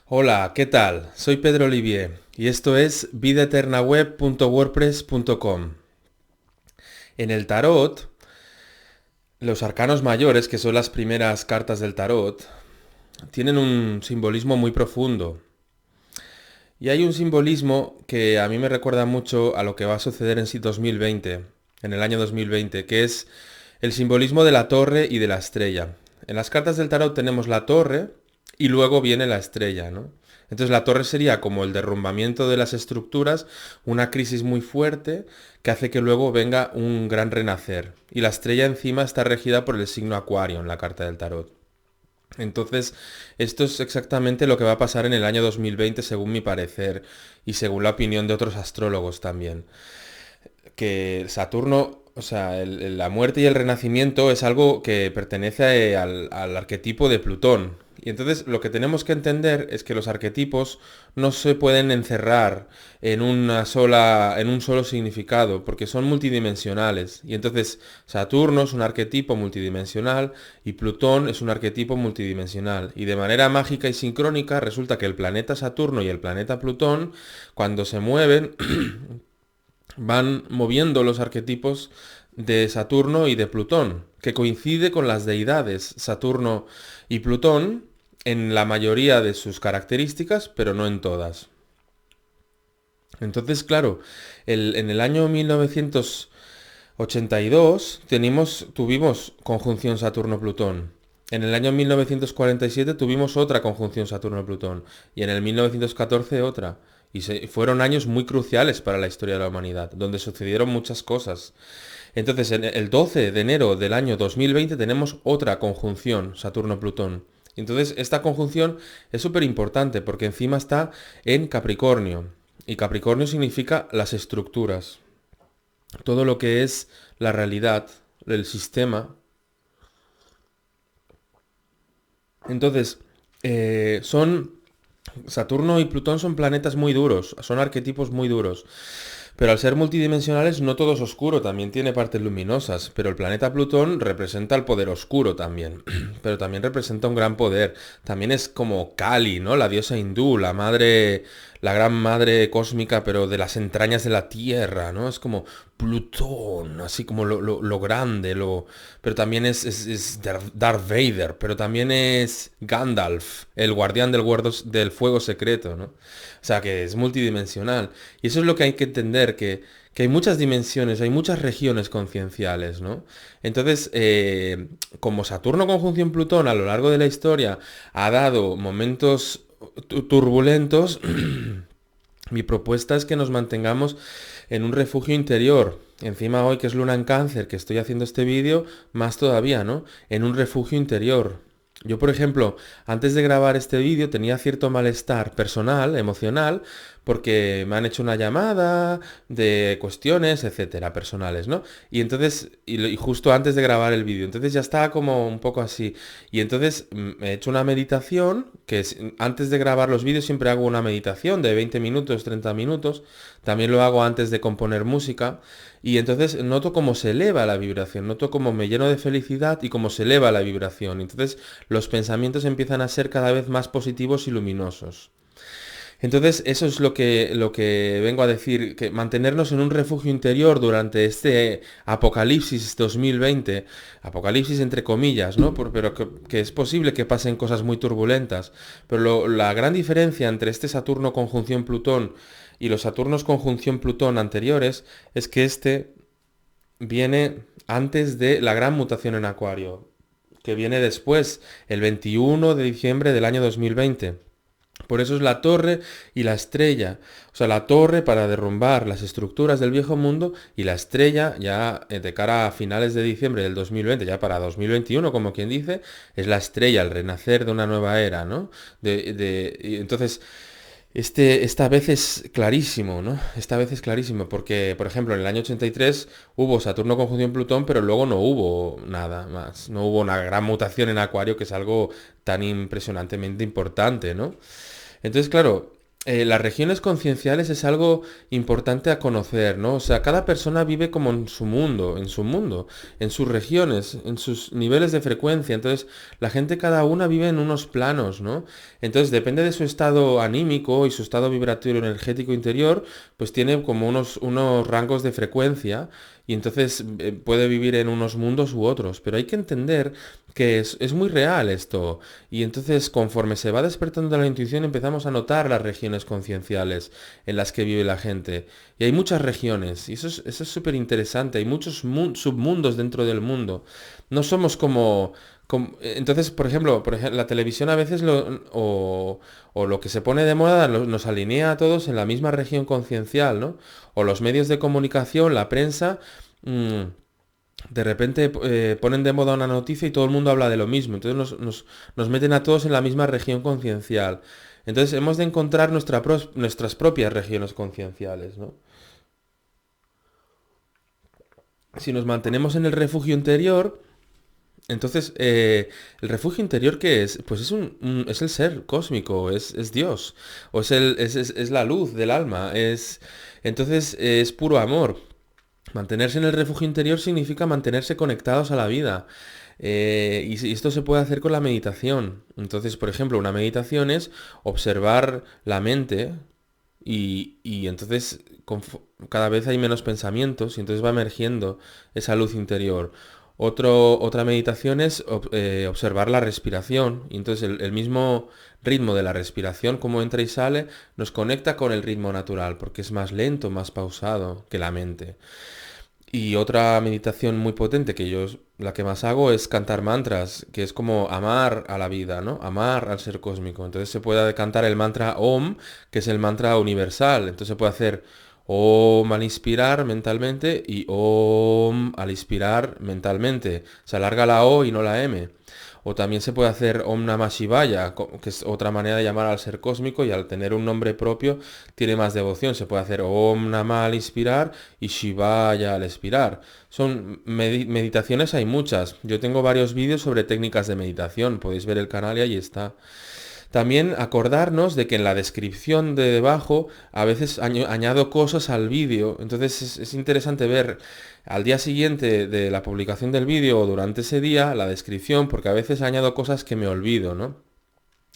Hola, ¿qué tal? Soy Pedro Olivier y esto es vidaeternaweb.wordpress.com. En el tarot, los arcanos mayores, que son las primeras cartas del tarot, tienen un simbolismo muy profundo. Y hay un simbolismo que a mí me recuerda mucho a lo que va a suceder en sí 2020, en el año 2020, que es el simbolismo de la torre y de la estrella. En las cartas del tarot tenemos la torre y luego viene la estrella, ¿no? Entonces la torre sería como el derrumbamiento de las estructuras, una crisis muy fuerte que hace que luego venga un gran renacer. Y la estrella encima está regida por el signo Acuario en la carta del tarot. Entonces, esto es exactamente lo que va a pasar en el año 2020 según mi parecer y según la opinión de otros astrólogos también. Que Saturno, o sea, la muerte y el renacimiento es algo que pertenece al arquetipo de Plutón. Y entonces lo que tenemos que entender es que los arquetipos no se pueden encerrar en un solo significado, porque son multidimensionales. Y entonces Saturno es un arquetipo multidimensional y Plutón es un arquetipo multidimensional. Y de manera mágica y sincrónica resulta que el planeta Saturno y el planeta Plutón, cuando se mueven, van moviendo los arquetipos de Saturno y de Plutón, que coincide con las deidades Saturno y Plutón en la mayoría de sus características, pero no en todas. Entonces, claro, en el año 1982 tuvimos conjunción Saturno-Plutón. En el año 1947 tuvimos otra conjunción Saturno-Plutón. Y en el 1914 otra. Fueron años muy cruciales para la historia de la humanidad, donde sucedieron muchas cosas. Entonces, en el 12 de enero del año 2020 tenemos otra conjunción Saturno-Plutón. Entonces, esta conjunción es súper importante porque encima está en Capricornio. Y Capricornio significa las estructuras. Todo lo que es la realidad, el sistema. Entonces, son Saturno y Plutón son planetas muy duros, son arquetipos muy duros. Pero al ser multidimensionales no todo es oscuro, también tiene partes luminosas. Pero el planeta Plutón representa el poder oscuro también. Pero también representa un gran poder. También es como Kali, ¿no? La diosa hindú, la madre, la gran madre cósmica, pero de las entrañas de la Tierra, ¿no? Es como Plutón, así como lo grande, pero también es Darth Vader, pero también es Gandalf, el guardián del fuego secreto, ¿no? O sea, que es multidimensional. Y eso es lo que hay que entender, que hay muchas dimensiones, hay muchas regiones concienciales, ¿no? Entonces, como Saturno conjunción Plutón a lo largo de la historia ha dado momentos turbulentos, mi propuesta es que nos mantengamos en un refugio interior. Encima hoy que es luna en cáncer, que estoy haciendo este vídeo, más todavía, ¿no? En un refugio interior. Yo, por ejemplo, antes de grabar este vídeo tenía cierto malestar personal, emocional, porque me han hecho una llamada de cuestiones, etcétera, personales, ¿no? Y entonces, y justo antes de grabar el vídeo, entonces ya estaba como un poco así. Y entonces he hecho una meditación, antes de grabar los vídeos siempre hago una meditación de 20 minutos, 30 minutos, también lo hago antes de componer música, y entonces noto cómo se eleva la vibración, noto cómo me lleno de felicidad y cómo se eleva la vibración. Entonces los pensamientos empiezan a ser cada vez más positivos y luminosos. Entonces, eso es lo que vengo a decir, que mantenernos en un refugio interior durante este apocalipsis 2020, apocalipsis entre comillas, ¿no? Pero que es posible que pasen cosas muy turbulentas. Pero la gran diferencia entre este Saturno conjunción Plutón y los Saturnos conjunción Plutón anteriores es que este viene antes de la gran mutación en Acuario, que viene después, el 21 de diciembre del año 2020. Por eso es la torre y la estrella. O sea, la torre para derrumbar las estructuras del viejo mundo y la estrella ya de cara a finales de diciembre del 2020, ya para 2021, como quien dice, es la estrella, el renacer de una nueva era, ¿no? Y entonces, esta vez es clarísimo, ¿no? Esta vez es clarísimo porque, por ejemplo, en el año 83 hubo Saturno conjunción Plutón, pero luego no hubo nada más. No hubo una gran mutación en Acuario, que es algo tan impresionantemente importante, ¿no? Entonces, claro, las regiones concienciales es algo importante a conocer, ¿no? O sea, cada persona vive como en sus regiones, en sus niveles de frecuencia. Entonces, la gente cada una vive en unos planos, ¿no? Entonces, depende de su estado anímico y su estado vibratorio energético interior, pues tiene como unos rangos de frecuencia y entonces puede vivir en unos mundos u otros. Pero hay que entender que es muy real esto. Y entonces, conforme se va despertando la intuición, empezamos a notar las regiones concienciales en las que vive la gente. Y hay muchas regiones, y eso es súper interesante. Hay muchos submundos dentro del mundo. No somos entonces, por ejemplo, la televisión a veces o lo que se pone de moda nos alinea a todos en la misma región conciencial, ¿no? O los medios de comunicación, la prensa. mm, de repente ponen de moda una noticia y todo el mundo habla de lo mismo. Entonces nos meten a todos en la misma región conciencial. Entonces hemos de encontrar nuestras propias regiones concienciales, ¿no? Si nos mantenemos en el refugio interior, entonces el refugio interior ¿qué es? Pues es el ser cósmico, es Dios, o es la luz del alma, entonces es puro amor. Mantenerse en el refugio interior significa mantenerse conectados a la vida. Y esto se puede hacer con la meditación. Entonces, por ejemplo, una meditación es observar la mente y entonces cada vez hay menos pensamientos y entonces va emergiendo esa luz interior. Otra meditación es observar la respiración y entonces el mismo ritmo de la respiración, como entra y sale, nos conecta con el ritmo natural porque es más lento, más pausado que la mente. Y otra meditación muy potente la que más hago es cantar mantras, que es como amar a la vida, ¿no? Amar al ser cósmico. Entonces se puede cantar el mantra Om, que es el mantra universal. Entonces se puede hacer Om al inspirar mentalmente y Om al expirar mentalmente. Se alarga la O y no la M. O también se puede hacer Om Namah Shivaya, que es otra manera de llamar al ser cósmico y al tener un nombre propio tiene más devoción. Se puede hacer Om Namah al inspirar y Shivaya al expirar. Son meditaciones, hay muchas. Yo tengo varios vídeos sobre técnicas de meditación. Podéis ver el canal y ahí está. También acordarnos de que en la descripción de debajo a veces añado cosas al vídeo. Entonces es interesante ver al día siguiente de la publicación del vídeo o durante ese día la descripción porque a veces añado cosas que me olvido, ¿no?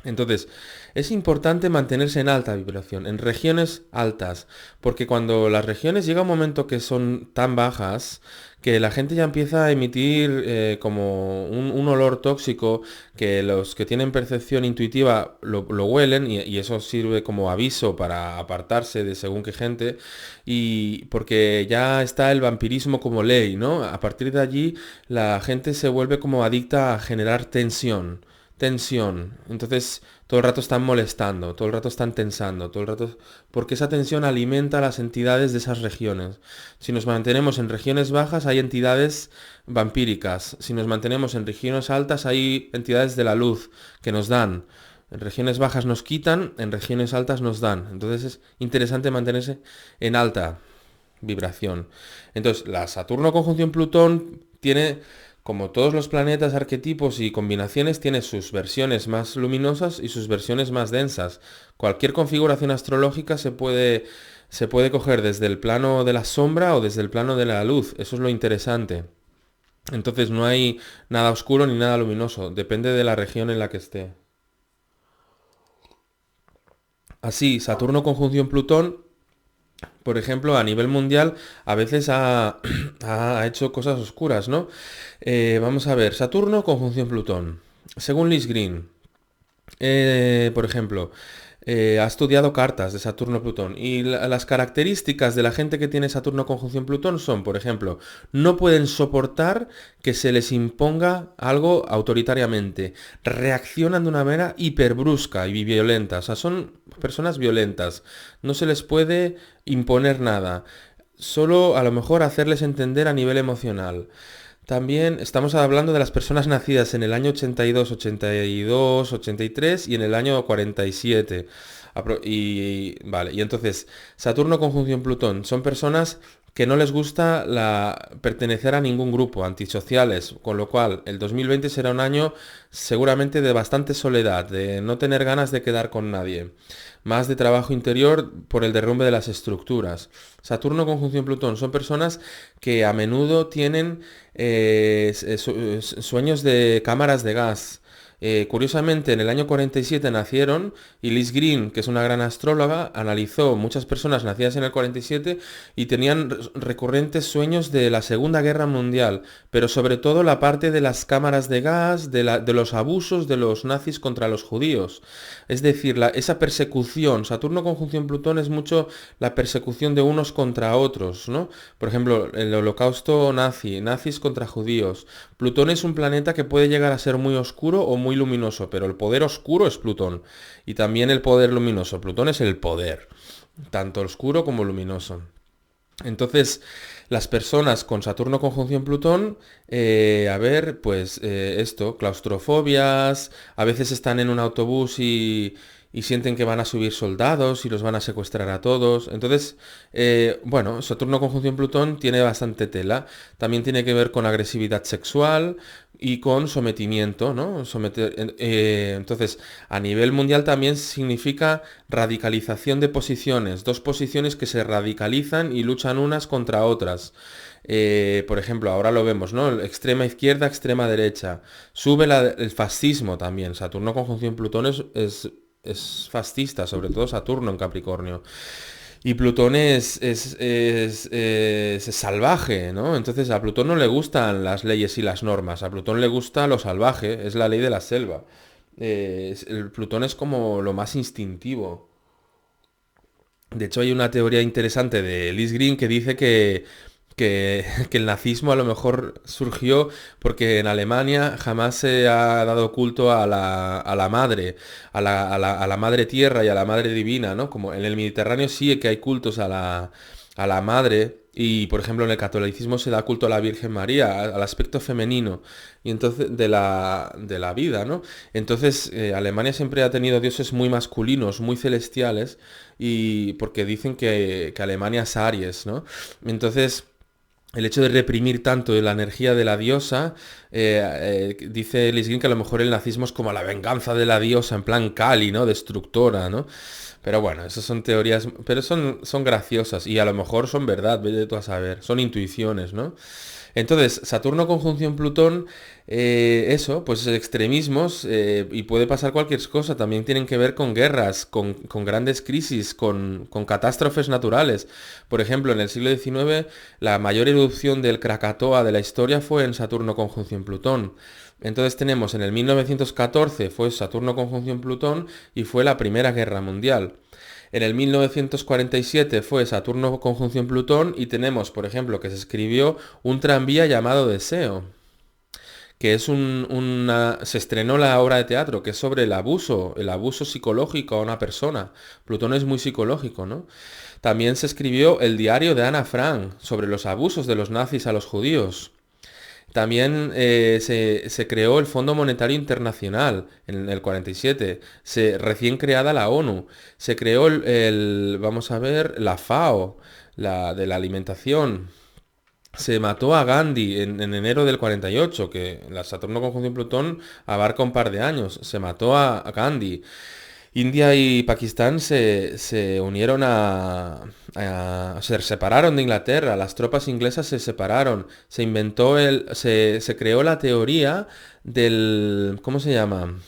Entonces, es importante mantenerse en alta vibración, en regiones altas, porque cuando las regiones llega un momento que son tan bajas, que la gente ya empieza a emitir como un olor tóxico, que los que tienen percepción intuitiva lo huelen y eso sirve como aviso para apartarse de según qué gente, y porque ya está el vampirismo como ley, ¿no? A partir de allí la gente se vuelve como adicta a generar tensión. Entonces, todo el rato están molestando, todo el rato están tensando, todo el rato... Porque esa tensión alimenta a las entidades de esas regiones. Si nos mantenemos en regiones bajas, hay entidades vampíricas. Si nos mantenemos en regiones altas, hay entidades de la luz que nos dan. En regiones bajas nos quitan, en regiones altas nos dan. Entonces es interesante mantenerse en alta vibración. Entonces, la Saturno conjunción Plutón tiene, como todos los planetas, arquetipos y combinaciones, tiene sus versiones más luminosas y sus versiones más densas. Cualquier configuración astrológica se puede coger desde el plano de la sombra o desde el plano de la luz. Eso es lo interesante. Entonces no hay nada oscuro ni nada luminoso. Depende de la región en la que esté. Así, Saturno conjunción Plutón, por ejemplo, a nivel mundial, a veces ha hecho cosas oscuras, ¿no? Vamos a ver, Saturno conjunción Plutón. Según Liz Green, por ejemplo, ha estudiado cartas de Saturno-Plutón y las características de la gente que tiene Saturno conjunción Plutón son, por ejemplo, no pueden soportar que se les imponga algo autoritariamente, reaccionan de una manera hiperbrusca y violenta, o sea, son personas violentas, no se les puede imponer nada, solo a lo mejor hacerles entender a nivel emocional. También estamos hablando de las personas nacidas en el año 82, 82, 83 y en el año 47. Vale, y entonces, Saturno conjunción Plutón son personas que no les gusta pertenecer a ningún grupo, antisociales, con lo cual el 2020 será un año seguramente de bastante soledad, de no tener ganas de quedar con nadie, más de trabajo interior por el derrumbe de las estructuras. Saturno conjunción Plutón son personas que a menudo tienen sueños de cámaras de gas. Curiosamente, en el año 47 nacieron y Liz Green, que es una gran astróloga, analizó muchas personas nacidas en el 47 y tenían recurrentes sueños de la Segunda Guerra Mundial, pero sobre todo la parte de las cámaras de gas, de los abusos de los nazis contra los judíos. Es decir, esa persecución, Saturno conjunción Plutón es mucho la persecución de unos contra otros, ¿no? Por ejemplo, el holocausto nazi, nazis contra judíos. Plutón es un planeta que puede llegar a ser muy oscuro o muy luminoso, pero el poder oscuro es Plutón. Y también el poder luminoso. Plutón es el poder, tanto oscuro como luminoso. Entonces, las personas con Saturno conjunción Plutón, esto, claustrofobias, a veces están en un autobús y sienten que van a subir soldados y los van a secuestrar a todos. Entonces, Saturno conjunción Plutón tiene bastante tela. También tiene que ver con agresividad sexual y con sometimiento, ¿no? Entonces, a nivel mundial también significa radicalización de posiciones, dos posiciones que se radicalizan y luchan unas contra otras. Por ejemplo, ahora lo vemos, ¿no? Extrema izquierda, extrema derecha. Sube el fascismo también. Saturno conjunción Plutón es fascista, sobre todo Saturno en Capricornio. Y Plutón es salvaje, ¿no? Entonces a Plutón no le gustan las leyes y las normas, a Plutón le gusta lo salvaje, es la ley de la selva. El Plutón es como lo más instintivo. De hecho, hay una teoría interesante de Liz Green que dice que el nazismo a lo mejor surgió porque en Alemania jamás se ha dado culto a la madre, a la madre tierra y a la madre divina, ¿no? Como en el Mediterráneo sí que hay cultos a la madre. Y, por ejemplo, en el catolicismo se da culto a la Virgen María, al aspecto femenino y entonces de la vida, ¿no? Entonces, Alemania siempre ha tenido dioses muy masculinos, muy celestiales, y porque dicen que Alemania es Aries, ¿no? Entonces, el hecho de reprimir tanto la energía de la diosa, dice Lisgin que a lo mejor el nazismo es como la venganza de la diosa, en plan Kali, ¿no? Destructora, ¿no? Pero bueno, esas son teorías, pero son graciosas y a lo mejor son verdad, vete tú a saber, son intuiciones, ¿no? Entonces, Saturno conjunción Plutón, eso, pues extremismos y puede pasar cualquier cosa. También tienen que ver con guerras, con grandes crisis, con catástrofes naturales. Por ejemplo, en el siglo XIX, la mayor erupción del Krakatoa de la historia fue en Saturno conjunción Plutón. Entonces tenemos en el 1914 fue Saturno conjunción Plutón y fue la Primera Guerra Mundial. En el 1947 fue Saturno conjunción Plutón y tenemos, por ejemplo, que se escribió un tranvía llamado Deseo, que es se estrenó la obra de teatro, que es sobre el abuso psicológico a una persona. Plutón es muy psicológico, ¿no? También se escribió el diario de Ana Frank sobre los abusos de los nazis a los judíos. También se creó el Fondo Monetario Internacional en el 47, recién creada la ONU, se creó vamos a ver, la FAO, la de la alimentación. Se mató a Gandhi en enero del 48, que la Saturno conjunción Plutón abarca un par de años. Se mató a Gandhi. India y Pakistán se unieron se separaron de Inglaterra, las tropas inglesas se separaron, se creó la teoría del, ¿cómo se llama?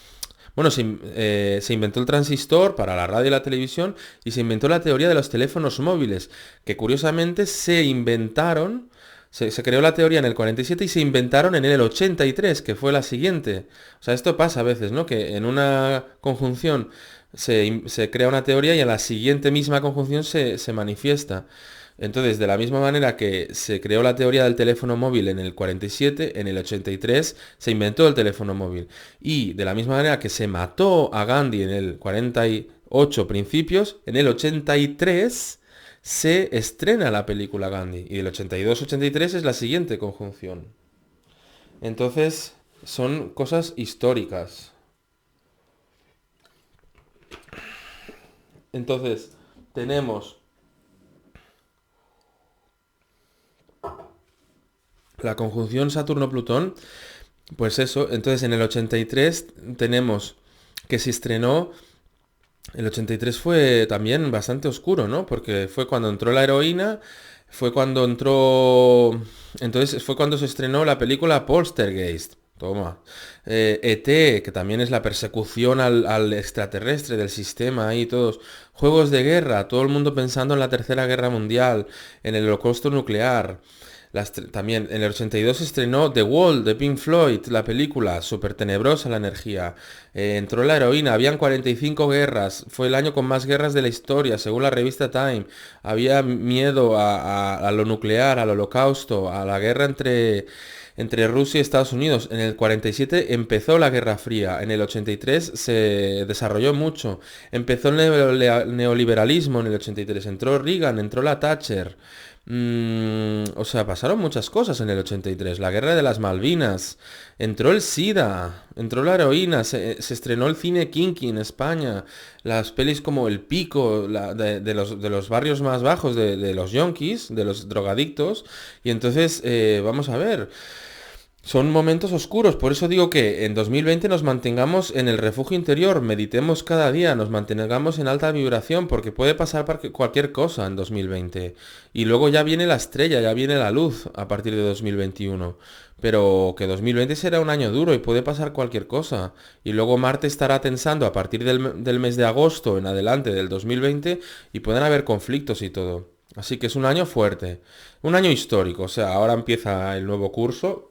Bueno, se inventó el transistor para la radio y la televisión y se inventó la teoría de los teléfonos móviles, que curiosamente se creó la teoría en el 47 y se inventaron en el 83, que fue la siguiente. O sea, esto pasa a veces, ¿no? Que en una conjunción se crea una teoría y en la siguiente misma conjunción se manifiesta. Entonces, de la misma manera que se creó la teoría del teléfono móvil en el 47, en el 83 se inventó el teléfono móvil. Y de la misma manera que se mató a Gandhi en el 48 principios, en el 83 se estrena la película Gandhi. Y del 82-83 es la siguiente conjunción. Entonces, son cosas históricas. Entonces, tenemos La conjunción Saturno-Plutón, pues eso, entonces en el 83 tenemos que se estrenó, el 83 fue también bastante oscuro, ¿no? Porque fue cuando entró la heroína, fue cuando entró, entonces fue cuando se estrenó la película Poltergeist. Toma. ET, que también es la persecución al extraterrestre del sistema ahí todos. Juegos de guerra, todo el mundo pensando en la Tercera Guerra Mundial, en el holocausto nuclear. También en el 82 se estrenó The Wall de Pink Floyd, la película, súper tenebrosa la energía. Entró la heroína, habían 45 guerras, fue el año con más guerras de la historia, según la revista Time. Había miedo a lo nuclear, al holocausto, a la guerra entre Rusia y Estados Unidos. En el 47 empezó la Guerra Fría, en el 83 se desarrolló mucho. Empezó el neoliberalismo en el 83, entró Reagan, entró la Thatcher. O sea, pasaron muchas cosas en el 83. La guerra de las Malvinas. Entró el SIDA. Entró la heroína. Se estrenó el cine kinky en España. Las pelis como El Pico, de los barrios más bajos, de los yonkis, de los drogadictos. Y entonces, vamos a ver. Son momentos oscuros, por eso digo que en 2020 nos mantengamos en el refugio interior, meditemos cada día, nos mantengamos en alta vibración, porque puede pasar cualquier cosa en 2020. Y luego ya viene la estrella, ya viene la luz a partir de 2021. Pero que 2020 será un año duro y puede pasar cualquier cosa. Y luego Marte estará tensando a partir del mes de agosto en adelante del 2020 y pueden haber conflictos y todo. Así que es un año fuerte, un año histórico. O sea, ahora empieza el nuevo curso.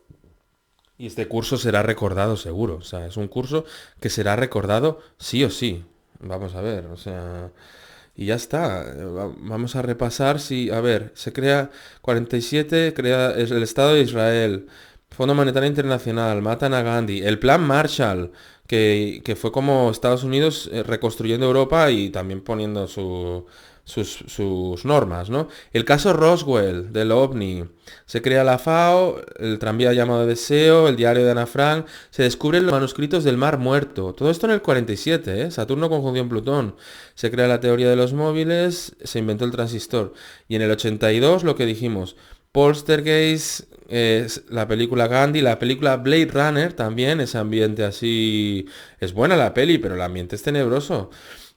Y este curso será recordado seguro, o sea, es un curso que será recordado sí o sí. Vamos a ver, o sea, y ya está. Vamos a repasar si, a ver, se crea 47, crea es el Estado de Israel, Fondo Monetario Internacional, matan a Gandhi, el Plan Marshall, que fue como Estados Unidos reconstruyendo Europa y también poniendo sus normas, ¿no? El caso Roswell del OVNI. Se crea la FAO, el tranvía llamado Deseo, el diario de Ana Frank. Se descubren los manuscritos del Mar Muerto. Todo esto en el 47, ¿eh? Saturno conjunción Plutón. Se crea la teoría de los móviles, se inventó el transistor. Y en el 82 lo que dijimos. Poltergeist, la película Gandhi, la película Blade Runner también, ese ambiente así... Es buena la peli, pero el ambiente es tenebroso.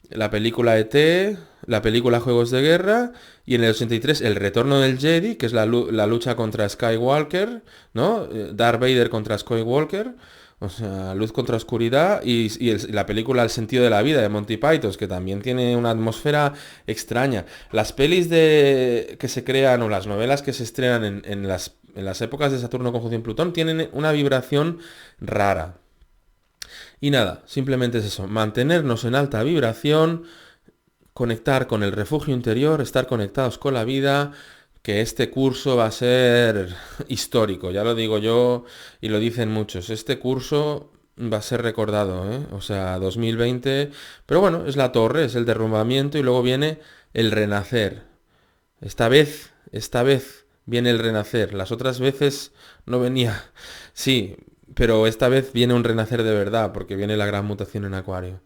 La película ET, la película Juegos de Guerra y en el 83 El Retorno del Jedi, que es la lucha contra Skywalker, ¿no? Darth Vader contra Skywalker, o sea, luz contra oscuridad y la película El sentido de la vida de Monty Python, que también tiene una atmósfera extraña. Las pelis que se crean o las novelas que se estrenan en las épocas de Saturno conjunción Plutón tienen una vibración rara. Y nada, simplemente es eso, mantenernos en alta vibración, conectar con el refugio interior, estar conectados con la vida, que este curso va a ser histórico, ya lo digo yo y lo dicen muchos, este curso va a ser recordado, ¿eh? O sea, 2020, pero bueno, es la torre, es el derrumbamiento y luego viene el renacer. Esta vez viene el renacer, las otras veces no venía, sí, pero esta vez viene un renacer de verdad, porque viene la gran mutación en Acuario.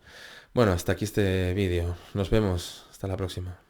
Bueno, hasta aquí este vídeo. Nos vemos. Hasta la próxima.